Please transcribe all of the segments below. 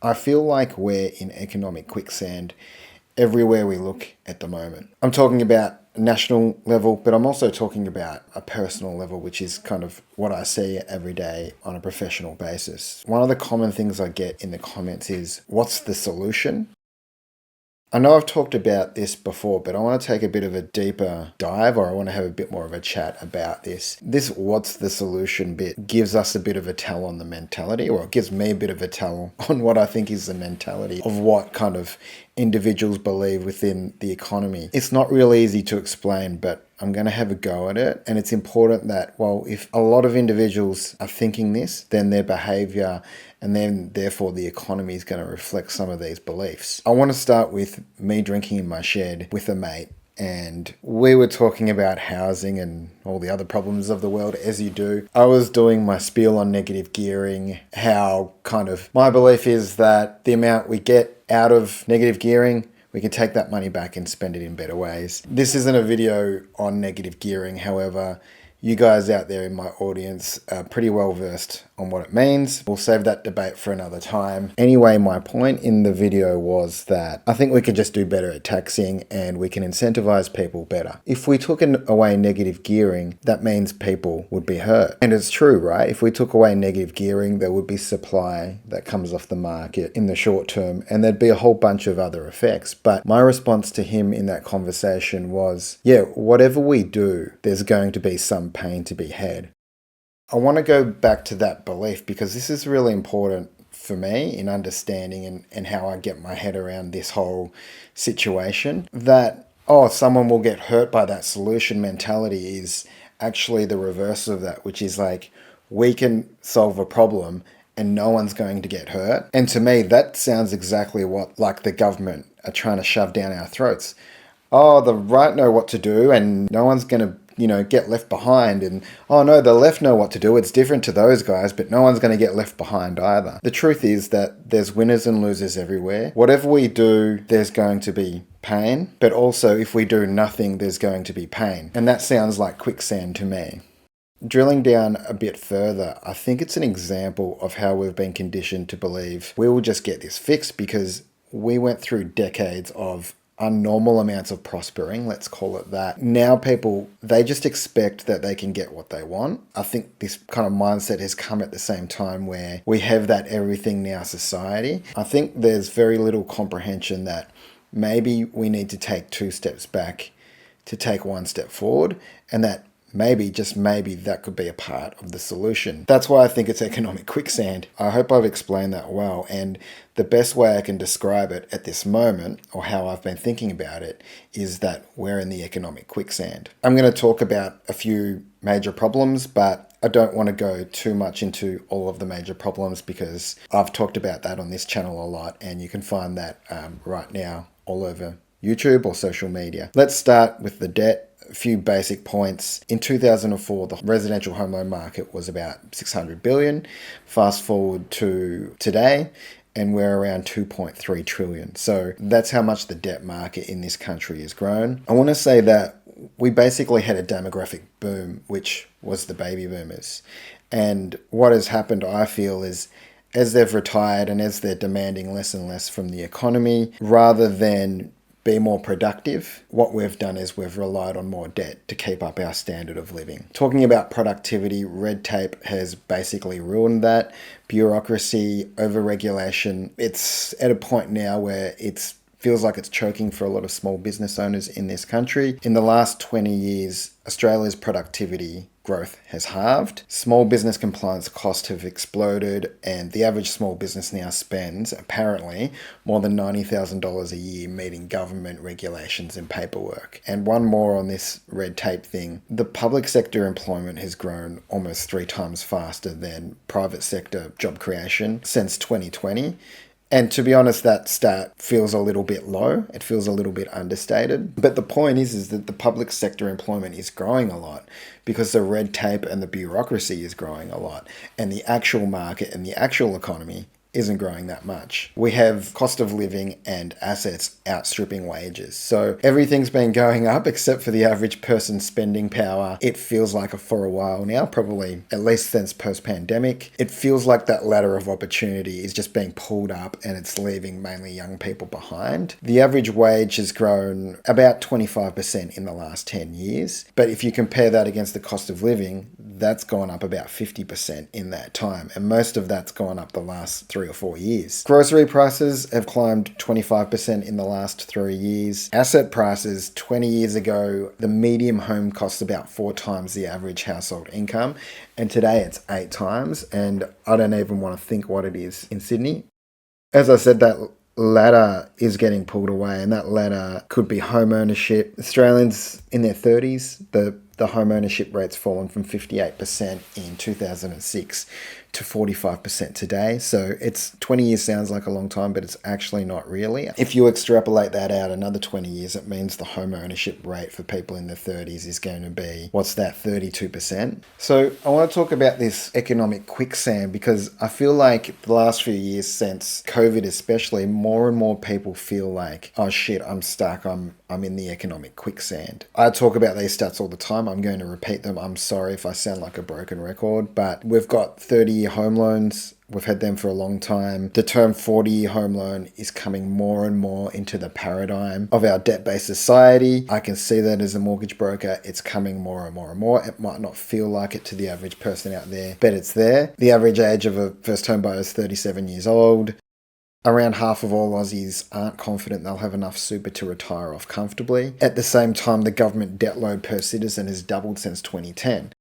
I feel like we're in economic quicksand everywhere we look at the moment. I'm talking about national level, but I'm also talking about a personal level, which is kind of what I see every day on a professional basis. One of the common things I get in the comments is, what's the solution? I know I've talked about this before, but I want to take a bit of a deeper dive, or I want to have a bit more of a chat about this. This what's the solution bit gives us a bit of a tell on the mentality, or it gives me a bit of a tell on what I think is the mentality of what kind of individuals believe within the economy. It's not really easy to explain, but I'm going to have a go at it. And it's important that, well, if a lot of individuals are thinking this, then their behavior and then therefore the economy is going to reflect some of these beliefs. I want to start with me drinking in my shed with a mate. And we were talking about housing and all the other problems of the world, as you do. I was doing my spiel on negative gearing, how kind of my belief is that the amount we get out of negative gearing, we can take that money back and spend it in better ways. This isn't a video on negative gearing, however, you guys out there in my audience are pretty well versed on what it means. We'll save that debate for another time. Anyway, my point in the video was that I think we could just do better at taxing and we can incentivize people better. If we took away negative gearing, that means people would be hurt. And it's true, right? If we took away negative gearing, there would be supply that comes off the market in the short term, and there'd be a whole bunch of other effects. But my response to him in that conversation was, yeah, whatever we do, there's going to be some pain to be had. I want to go back to that belief because this is really important for me in understanding and how I get my head around this whole situation. That, oh, someone will get hurt by that solution mentality is actually the reverse of that, which is like, we can solve a problem and no one's going to get hurt. And to me, that sounds exactly what like the government are trying to shove down our throats. Oh, the right know what to do and no one's going to get left behind, and oh no, the left know what to do. It's different to those guys, but no one's going to get left behind either. The truth is that there's winners and losers everywhere. Whatever we do, there's going to be pain, but also if we do nothing, there's going to be pain. And that sounds like quicksand to me. Drilling down a bit further, I think it's an example of how we've been conditioned to believe we will just get this fixed because we went through decades of unnormal amounts of prospering, let's call it that. Now people, they just expect that they can get what they want. I think this kind of mindset has come at the same time where we have that everything now society. I think there's very little comprehension that maybe we need to take 2 steps back to take 1 step forward, and that maybe, just maybe, that could be a part of the solution. That's why I think it's economic quicksand. I hope I've explained that well, and the best way I can describe it at this moment, or how I've been thinking about it, is that we're in the economic quicksand. I'm going to talk about a few major problems, but I don't want to go too much into all of the major problems because I've talked about that on this channel a lot, and you can find that right now all over YouTube or social media. Let's start with the debt. A few basic points. In 2004, the residential home loan market was about 600 billion. Fast forward to today, and we're around 2.3 trillion. So that's how much the debt market in this country has grown. I want to say that we basically had a demographic boom, which was the baby boomers. And what has happened, I feel, is as they've retired and as they're demanding less and less from the economy, rather than be more productive, what we've done is we've relied on more debt to keep up our standard of living. Talking about productivity, red tape has basically ruined that. Bureaucracy, overregulation, it's at a point now where it feels like it's choking for a lot of small business owners in this country. In the last 20 years, Australia's productivity growth has halved. Small business compliance costs have exploded, and the average small business now spends, apparently, more than $90,000 a year meeting government regulations and paperwork. And one more on this red tape thing. The public sector employment has grown almost 3 times faster than private sector job creation since 2020. And to be honest, that stat feels a little bit low. It feels a little bit understated. But the point is that the public sector employment is growing a lot because the red tape and the bureaucracy is growing a lot. And the actual market and the actual economy isn't growing that much. We have cost of living and assets outstripping wages. So everything's been going up except for the average person's spending power. It feels like for a while now, probably at least since post-pandemic. It feels like that ladder of opportunity is just being pulled up and it's leaving mainly young people behind. The average wage has grown about 25% in the last 10 years. But if you compare that against the cost of living, that's gone up about 50% in that time. And most of that's gone up the last 3 or 4 years. Grocery prices have climbed 25% in the last 3 years. Asset prices, 20 years ago, the medium home costs about 4 times the average household income. And today it's 8 times. And I don't even want to think what it is in Sydney. As I said, that ladder is getting pulled away, and that ladder could be home ownership. Australians in their 30s, the home ownership rate's fallen from 58% in 2006 to 45% today. So it's 20 years sounds like a long time, but it's actually not really. If you extrapolate that out another 20 years, it means the home ownership rate for people in their 30s is going to be, 32%. So I want to talk about this economic quicksand because I feel like the last few years since COVID especially, more and more people feel like, oh shit, I'm stuck, I'm in the economic quicksand. I talk about these stats all the time. I'm going to repeat them. I'm sorry if I sound like a broken record, but we've got 30-year home loans. We've had them for a long time. The term 40-year home loan is coming more and more into the paradigm of our debt-based society. I can see that as a mortgage broker. It's coming more and more and more. It might not feel like it to the average person out there, but it's there. The average age of a first home buyer is 37 years old. Around half of all Aussies aren't confident they'll have enough super to retire off comfortably. At the same time, the government debt load per citizen has doubled since 2010.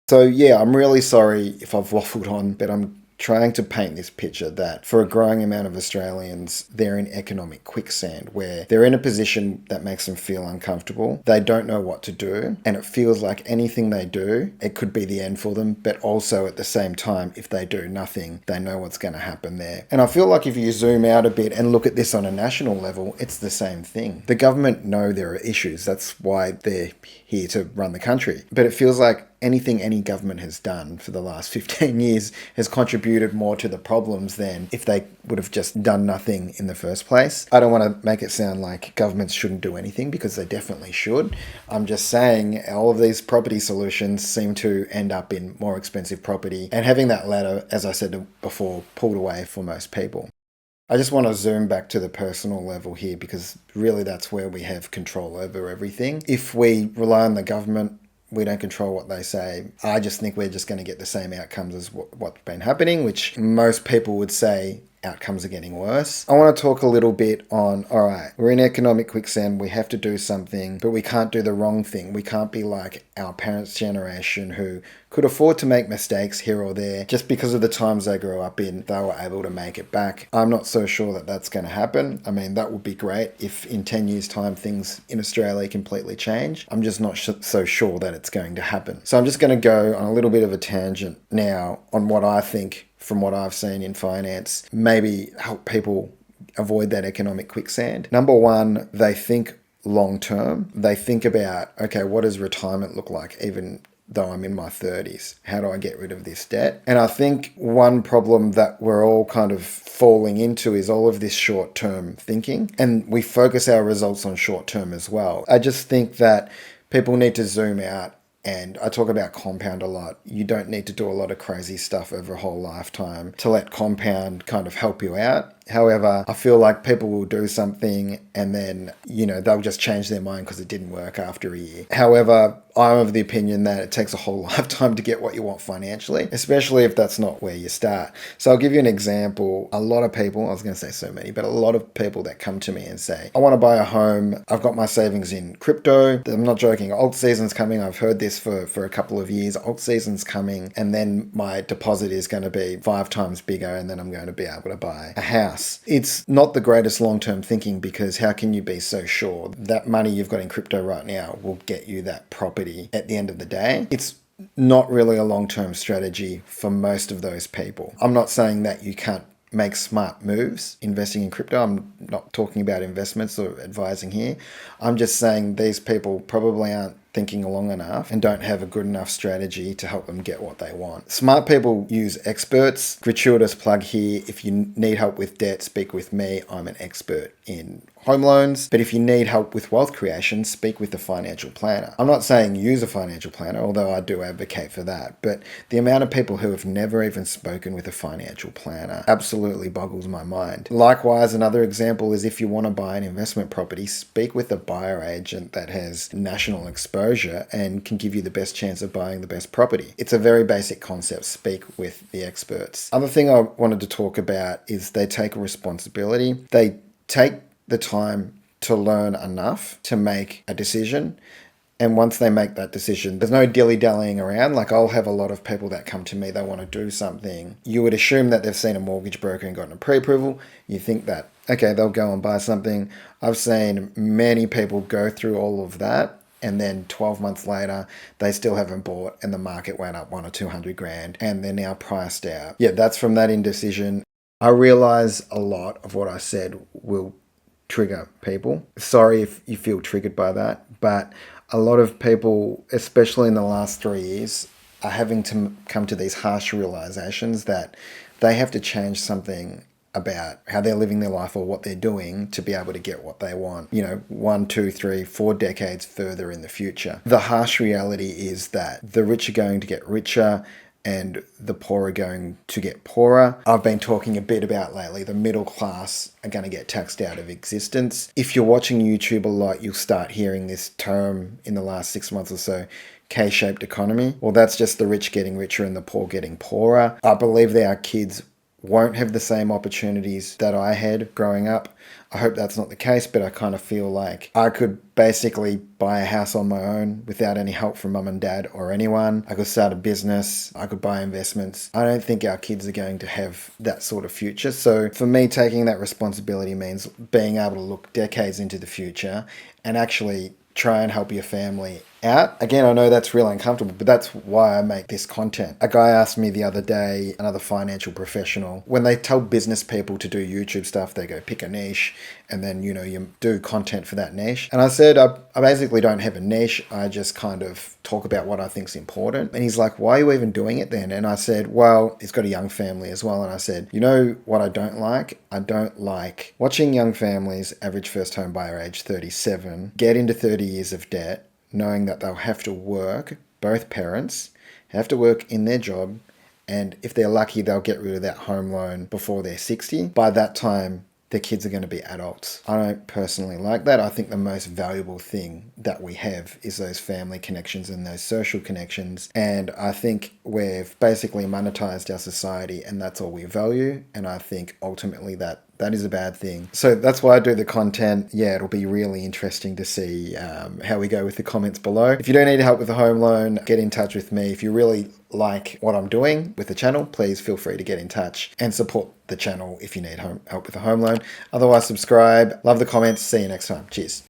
So yeah, I'm really sorry if I've waffled on, but I'm trying to paint this picture that for a growing amount of Australians, they're in economic quicksand where they're in a position that makes them feel uncomfortable. They don't know what to do, and it feels like anything they do, it could be the end for them, but also at the same time, if they do nothing, they know what's going to happen there. And I feel like if you zoom out a bit and look at this on a national level, it's the same thing. The government know there are issues. That's why they're here to run the country. But it feels like anything any government has done for the last 15 years has contributed more to the problems than if they would have just done nothing in the first place. I don't want to make it sound like governments shouldn't do anything because they definitely should. I'm just saying all of these property solutions seem to end up in more expensive property and having that ladder, as I said before, pulled away for most people. I just want to zoom back to the personal level here because really that's where we have control over everything. If we rely on the government, we don't control what they say. I just think we're just going to get the same outcomes as what's been happening, which most people would say outcomes are getting worse. I want to talk a little bit on, all right, we're in economic quicksand, we have to do something, but we can't do the wrong thing. We can't be like our parents' generation who could afford to make mistakes here or there. Just because of the times they grew up in, they were able to make it back. I'm not so sure that that's going to happen. I mean, that would be great if in 10 years' time things in Australia completely change. I'm just not so sure that it's going to happen. So I'm just going to go on a little bit of a tangent now on what I think from what I've seen in finance, maybe help people avoid that economic quicksand. Number one, they think long term. They think about, okay, what does retirement look like even though I'm in my 30s? How do I get rid of this debt? And I think one problem that we're all kind of falling into is all of this short-term thinking. And we focus our results on short-term as well. I just think that people need to zoom out. And I talk about compound a lot. You don't need to do a lot of crazy stuff over a whole lifetime to let compound kind of help you out. However, I feel like people will do something and then, they'll just change their mind because it didn't work after a year. However, I'm of the opinion that it takes a whole lifetime to get what you want financially, especially if that's not where you start. So I'll give you an example. A lot of people, I was going to say so many, but a lot of people that come to me and say, I want to buy a home. I've got my savings in crypto. I'm not joking. Alt season's coming. I've heard this for a couple of years. Alt season's coming. And then my deposit is going to be 5 times bigger. And then I'm going to be able to buy a house. It's not the greatest long-term thinking because how can you be so sure that money you've got in crypto right now will get you that property at the end of the day? It's not really a long-term strategy for most of those people. I'm not saying that you can't make smart moves investing in crypto. I'm not talking about investments or advising here. I'm just saying these people probably aren't thinking long enough and don't have a good enough strategy to help them get what they want. Smart people use experts. Gratuitous plug here. If you need help with debt, speak with me. I'm an expert in home loans. But if you need help with wealth creation, speak with a financial planner. I'm not saying use a financial planner, although I do advocate for that. But the amount of people who have never even spoken with a financial planner absolutely boggles my mind. Likewise, another example is if you want to buy an investment property, speak with a buyer agent that has national exposure and can give you the best chance of buying the best property. It's a very basic concept. Speak with the experts. Other thing I wanted to talk about is they take a responsibility. They take the time to learn enough to make a decision. And once they make that decision, there's no dilly-dallying around. Like, I'll have a lot of people that come to me, they want to do something. You would assume that they've seen a mortgage broker and gotten a pre-approval. You think that, okay, they'll go and buy something. I've seen many people go through all of that, and then 12 months later, they still haven't bought, and the market went up 100 or 200 grand, and they're now priced out. Yeah, that's from that indecision. I realize a lot of what I said will trigger people. Sorry if you feel triggered by that, but a lot of people, especially in the last 3 years, are having to come to these harsh realizations that they have to change something about how they're living their life or what they're doing to be able to get what they want, 1, 2, 3, 4 decades further in the future. The harsh reality is that the rich are going to get richer and the poor are going to get poorer. I've been talking a bit about lately, the middle class are going to get taxed out of existence. If you're watching YouTube a lot, you'll start hearing this term in the last 6 months or so, K-shaped economy. Well, that's just the rich getting richer and the poor getting poorer. I believe that our kids won't have the same opportunities that I had growing up. I hope that's not the case, but I kind of feel like I could basically buy a house on my own without any help from mum and dad or anyone. I could start a business. I could buy investments. I don't think our kids are going to have that sort of future. So for me, taking that responsibility means being able to look decades into the future and actually try and help your family out. Again, I know that's really uncomfortable, but that's why I make this content. A guy asked me the other day, another financial professional, when they tell business people to do YouTube stuff, they go pick a niche and then, you do content for that niche. And I said, I basically don't have a niche. I just kind of talk about what I think is important. And he's like, why are you even doing it then? And I said, well, he's got a young family as well. And I said, you know what I don't like? I don't like watching young families, average first home buyer age 37, get into 30 years of debt, knowing that they'll have to work, both parents have to work in their job, and if they're lucky, they'll get rid of that home loan before they're 60. By that time, their kids are going to be adults. I don't personally like that. I think the most valuable thing that we have is those family connections and those social connections. And I think we've basically monetized our society and that's all we value. And I think ultimately that is a bad thing. So that's why I do the content. Yeah, it'll be really interesting to see how we go with the comments below. If you do need help with a home loan, get in touch with me. If you really like what I'm doing with the channel, please feel free to get in touch and support the channel if you need help with a home loan. Otherwise, subscribe. Love the comments. See you next time. Cheers.